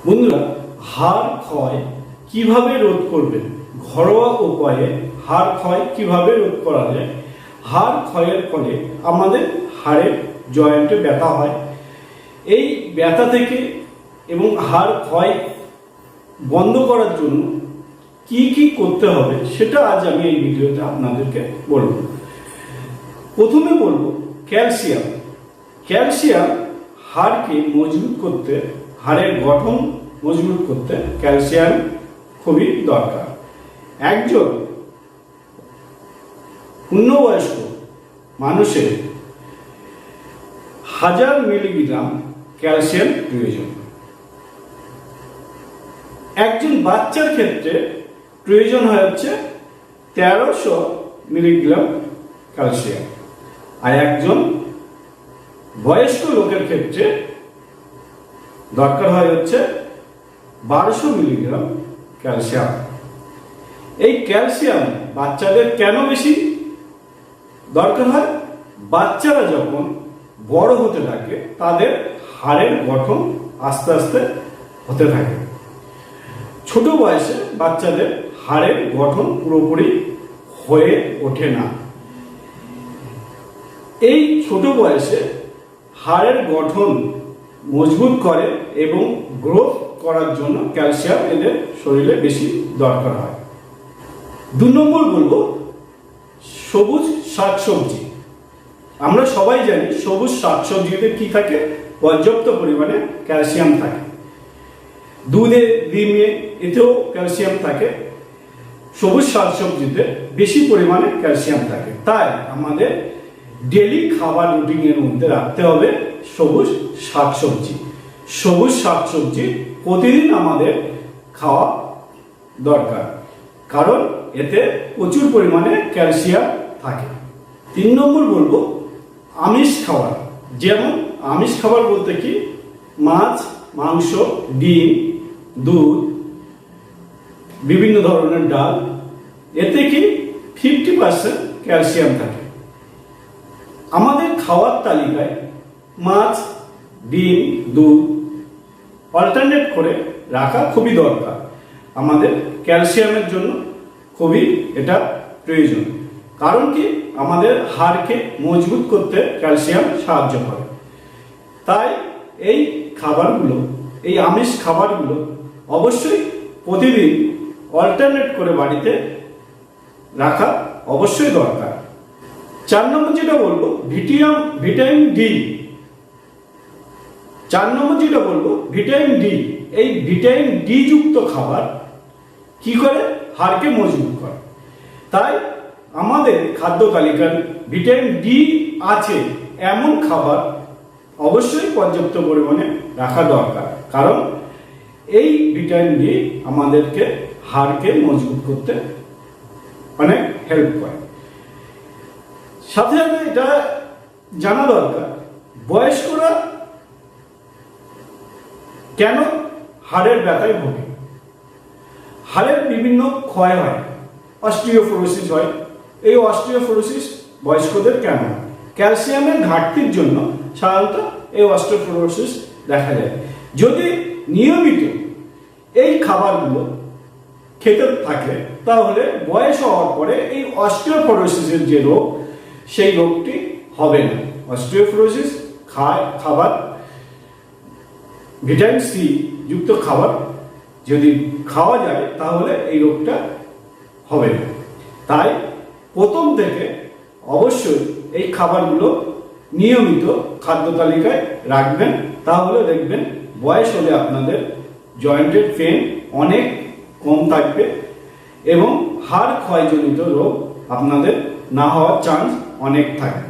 বন্ধুরা, হাড় ক্ষয় কিভাবে রোধ করবেন? ঘরোয়া উপায়ে হাড় ক্ষয় কিভাবে রোধ করা যায়? হাড় ক্ষয়ের ফলে আমাদের হাড়ের জয়েন্টে ব্যথা হয়। এই ব্যথা থেকে এবং হাড় ক্ষয় বন্ধ করার জন্য কি কি করতে হবে সেটা আজ আমি এই ভিডিওতে আপনাদেরকে বলব। প্রথমে বলবো ক্যালসিয়াম। ক্যালসিয়াম হাড়কে মজবুত করতে, হাড়ের গঠন মজবুত করতে ক্যালসিয়াম খুবই দরকার। একজন পূর্ণবয়স্ক মানুষের 1000 মিলিগ্রাম ক্যালসিয়াম প্রয়োজন। একজন বাচ্চার ক্ষেত্রে প্রয়োজন হয় হচ্ছে 1300 মিলিগ্রাম ক্যালসিয়াম, আর একজন বয়স্ক লোকের ক্ষেত্রে দরকার হয় হচ্ছে 1200 মিলিগ্রাম ক্যালসিয়াম। এই ক্যালসিয়াম বাচ্চাদের কেন বেশি দরকার হয়? বাচ্চারা যখন বড় হতে থাকে তাদের হাড়ের গঠন আস্তে আস্তে হতে থাকে। ছোট বয়সে বাচ্চাদের হাড়ের গঠন পুরোপুরি হয়ে ওঠে না। এই ছোট বয়সে হাড়ের গঠন মজবুত করে এবং গ্রোথ করার জন্য ক্যালসিয়াম এদের শরীরে বেশি দরকার হয়। 2 নম্বর বলবো সবুজ শাকসবজি। আমরা সবাই জানি সবুজ শাকসবজিতে কি থাকে? পর্যাপ্ত পরিমাণে ক্যালসিয়াম থাকে। দুধে, ডিমে এতেও ক্যালসিয়াম থাকে। সবুজ শাকসবজিতে বেশি পরিমাণে ক্যালসিয়াম থাকে। তাই আমাদের ডেলি খাবার রুটিনের মধ্যে রাখতে হবে সবুজ শাকসবজি। সবুজ শাকসবজি প্রতিদিন আমাদের খাওয়া দরকার, কারণ এতে প্রচুর পরিমাণে ক্যালসিয়াম থাকে। 3 নম্বর বলবো আমিষ খাবার। যেমন আমিষ খাবার বলতে কি? মাছ, মাংস, ডিম, দুধ, বিভিন্ন ধরনের ডাল। এতে কি 50% ক্যালসিয়াম থাকে। আমাদের খাওয়ার তালিকায় মাছ, ডিম, দুধ অল্টারনেট করে রাখা খুবই দরকার। আমাদের ক্যালসিয়ামের জন্য খুবই এটা প্রয়োজন। কারণ কি? আমাদের হাড়কে মজবুত করতে ক্যালসিয়াম সাহায্য করে। তাই এই খাবারগুলো, এই আমিষ খাবারগুলো অবশ্যই প্রতিদিন অল্টারনেট করে বাড়িতে রাখা অবশ্যই দরকার। 4 নম্বর যেটা বলবো ভিটামিন ডি। 4 নম্বর যেটা বলবো ভিটামিন ডি। এই ভিটামিন ডি যুক্ত খাবার কি করে? হাড়কে মজবুত করে। তাই আমাদের খাদ্য তালিকায় ভিটামিন ডি আছে এমন খাবার অবশ্যই পর্যাপ্ত পরিমাণে রাখা দরকার, কারণ এই ভিটামিন ডি আমাদেরকে হাড়কে মজবুত করতে অনেক হেল্প করে। সাথে সাথে এটা জানা দরকার বয়স্করা কেন হাড়ের ব্যথায় ভোগে। হাড়ের বিভিন্ন ক্ষয় হয়, অস্টিওপোরোসিস হয়। এই অস্টিওপোরোসিস বয়স্কদের কেন? ক্যালসিয়ামের ঘাটতির জন্য সাধারণত এই অস্টিওপোরোসিস দেখা যায়। যদি নিয়মিত এই খাবারগুলো খেতে থাকে তাহলে বয়স হওয়ার পরে এই অস্টিওপোরোসিসের যে রোগ, সেই রোগটি হবে না। অস্টিওপোরোসিস খাবার, ভিটামিন সি যুক্ত খাবার যদি খাওয়া যায় তাহলে এই রোগটা হবে না। তাই প্রথম থেকে অবশ্যই এই খাবারগুলো নিয়মিত খাদ্য তালিকায় রাখবেন। তাহলে দেখবেন বয়স হলে আপনাদের জয়েন্টের পেন অনেক কম থাকবে এবং হাড় ক্ষয়জনিত রোগ আপনাদের না হওয়ার চান্স অনেক থাকে।